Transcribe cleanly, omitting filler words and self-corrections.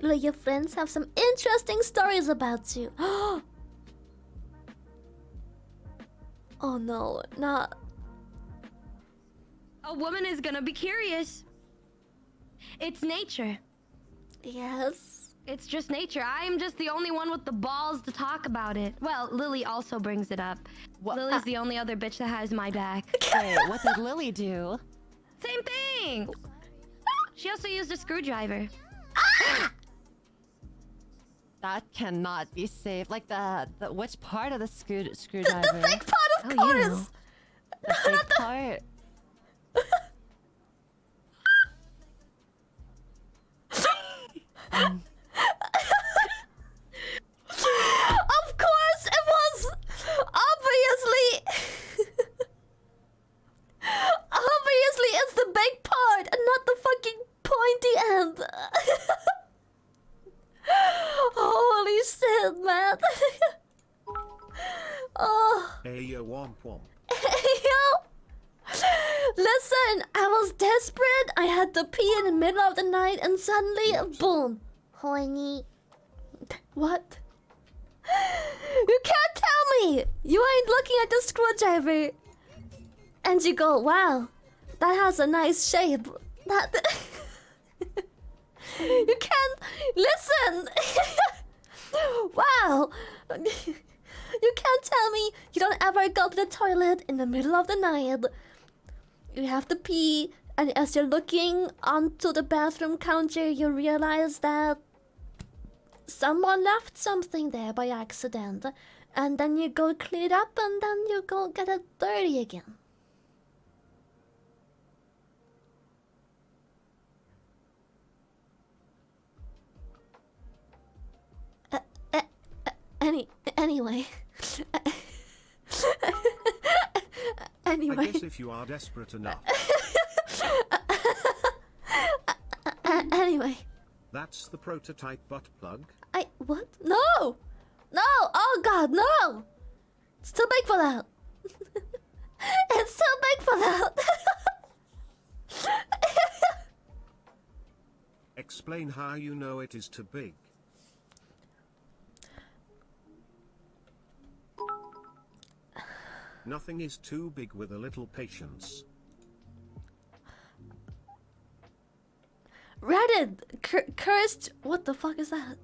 Like your friends have some interesting stories about you. Oh no, not. A woman is gonna be curious. It's nature. Yes. It's just nature. I'm just the only one with the balls to talk about it. Well, Lily also brings it up. What? Lily's the only other bitch that has my back. Wait, what did Lily do? Same thing! She also used a screwdriver. That cannot be safe. Like the which part of the screwdriver? The fake part, of Oh, course! you know. The fake part. Of course, it was obviously. Obviously, it's the big part and not the fucking pointy end. Holy shit, man. Oh. Hey yo womp womp. Yo. Listen, I was desperate. I had to pee in the middle of the night, and suddenly, boom. Horny. What? You can't tell me! You ain't looking at the screwdriver. And you go, wow, that has a nice shape. That. You can't. Listen! Wow! You can't tell me you don't ever go to the toilet in the middle of the night. You have to pee, and as you're looking onto the bathroom counter, you realize that someone left something there by accident, and then you go clean it up, and then you go get it dirty again. Anyway. Anyway. I guess if you are desperate enough. Anyway. That's the prototype butt plug. What? No! No! Oh god, no! It's too big for that. It's too big for that. Explain how you know it is too big. Nothing is too big with a little patience. Reddit! Cursed. What the fuck is that?